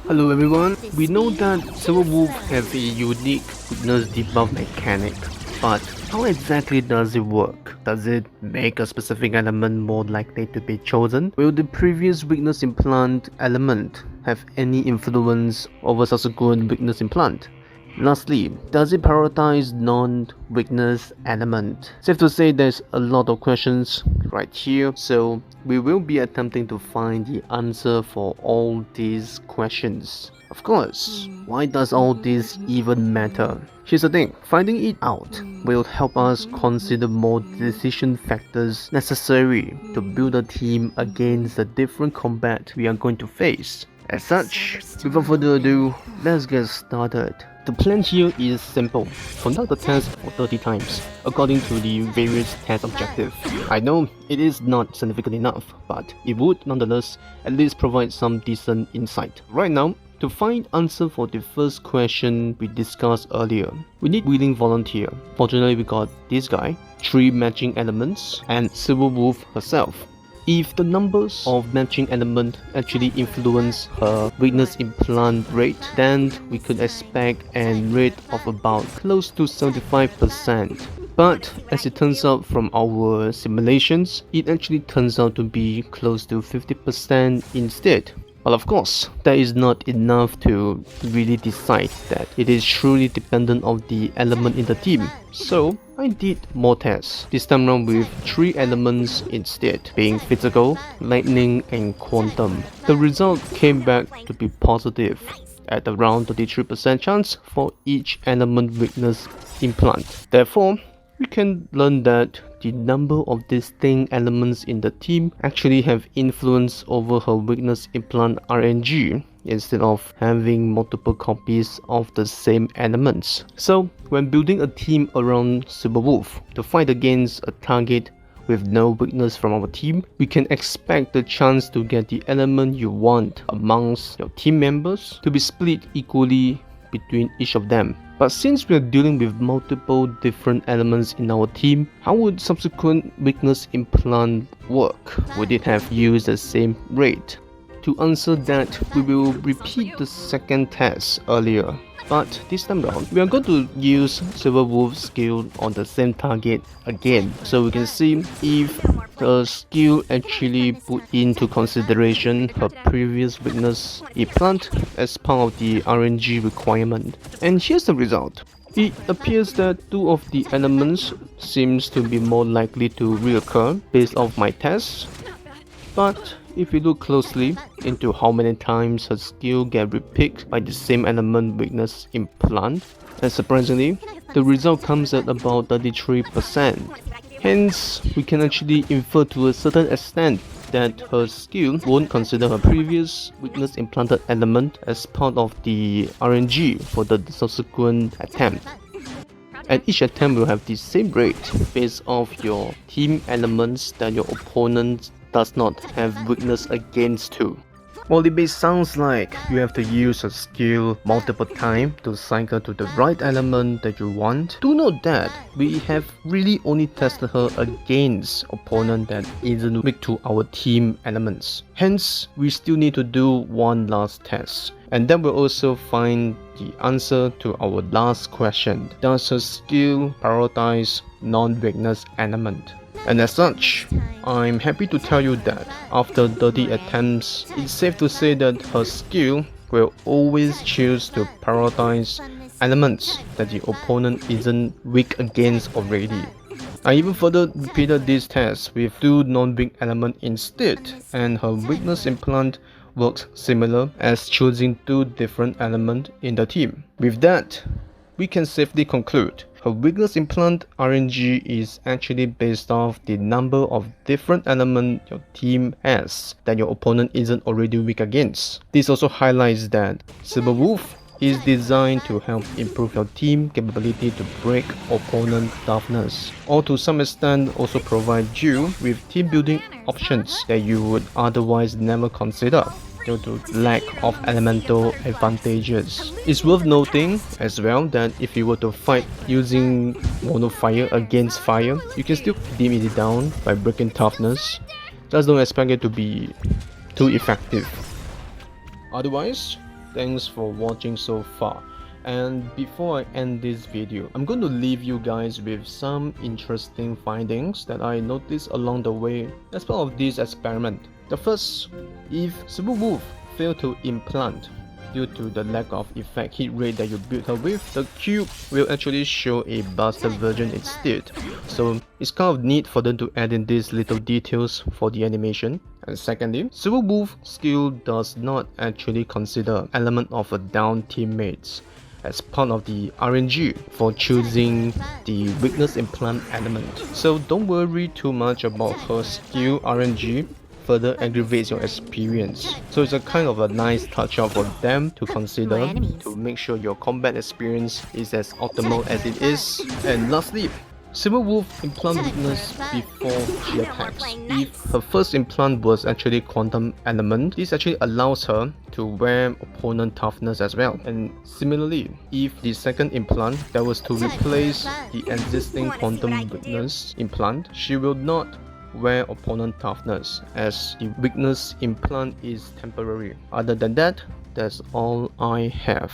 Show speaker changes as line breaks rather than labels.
Hello everyone, we know that Silverwolf have a unique weakness debuff mechanic, but how exactly does it work? Does it make a specific element more likely to be chosen? Will the previous weakness implant element have any influence over subsequent weakness implant? Lastly, does it prioritize non-weakness element? Safe to say there's a lot of questions right here, so we will be attempting to find the answer for all these questions. Of course, why does all this even matter? Here's the thing, finding it out will help us consider more decision factors necessary to build a team against the different combat we are going to face. As such, without further ado, let's get started. The plan here is simple. Conduct the test for 30 times, according to the various test objectives. I know it is not significant enough, but it would nonetheless at least provide some decent insight. Right now, to find answer for the first question we discussed earlier, we need willing volunteer. Fortunately, we got this guy, 3 matching elements, and Silverwolf herself. If the numbers of matching element actually influence her weakness implant rate, then we could expect a rate of about close to 75%. But as it turns out from our simulations, it actually turns out to be close to 50% instead. Well, of course, that is not enough to really decide that it is truly dependent on the element in the team. So, I did more tests, this time around with 3 elements instead, being physical, lightning and quantum. The result came back to be positive, at around 33% chance for each element weakness implant. Therefore, we can learn that the number of distinct elements in the team actually have influence over her weakness implant RNG instead of having multiple copies of the same elements. So, when building a team around Silverwolf to fight against a target with no weakness from our team, we can expect the chance to get the element you want amongst your team members to be split equally between each of them. But since we are dealing with multiple different elements in our team, how would subsequent weakness implant work? Would it have used the same rate? To answer that, we will repeat the second test earlier. But this time around, we are going to use Silverwolf's skill on the same target again, so we can see if the skill actually put into consideration her previous weakness implant as part of the RNG requirement. And here's the result. It appears that 2 of the elements seems to be more likely to reoccur based off my tests. But if we look closely into how many times her skill get repicked by the same element weakness implant, and surprisingly, the result comes at about 33%. Hence, we can actually infer to a certain extent that her skill won't consider her previous weakness implanted element as part of the RNG for the subsequent attempt. And each attempt will have the same rate based off your team elements that your opponent does not have weakness against too. While it may sound like you have to use a skill multiple times to cycle to the right element that you want, do note that we have really only tested her against opponent that isn't weak to our team elements. Hence, we still need to do one last test. And then we'll also find the answer to our last question. Does her skill prioritize non-weakness element? And as such, I'm happy to tell you that after 30 attempts, it's safe to say that her skill will always choose to prioritize elements that the opponent isn't weak against already. I even further repeated this test with 2 non-weak elements instead, and her weakness implant works similar as choosing 2 different elements in the team. With that, we can safely conclude her weakness implant RNG is actually based off the number of different elements your team has that your opponent isn't already weak against. This also highlights that Silverwolf is designed to help improve your team capability to break opponent toughness, or to some extent also provide you with team building options that you would otherwise never consider due to lack of elemental advantages. It's worth noting as well that if you were to fight using mono fire against fire, you can still dim it down by breaking toughness. Just don't expect it to be too effective. Otherwise, Thanks for watching so far. And before I end this video, I'm going to leave you guys with some interesting findings that I noticed along the way as part of this experiment. The first, if Silver Wolf failed to implant due to the lack of effect hit rate that you built her with, the cube will actually show a busted version instead. So it's kind of neat for them to add in these little details for the animation. And secondly, Silver Wolf skill does not actually consider element of a down teammates as part of the RNG for choosing the weakness implant element. So don't worry too much about her skill RNG further aggravates your experience. So it's a kind of a nice touch up for them to consider to make sure your combat experience is as optimal as it is. And lastly, Silver Wolf implant weakness before she attacks. If her first implant was actually quantum element, this actually allows her to wear opponent toughness as well. And similarly, if the second implant that was to replace the existing quantum weakness implant, she will not wear opponent toughness as the weakness implant is temporary. Other than that, that's all I have.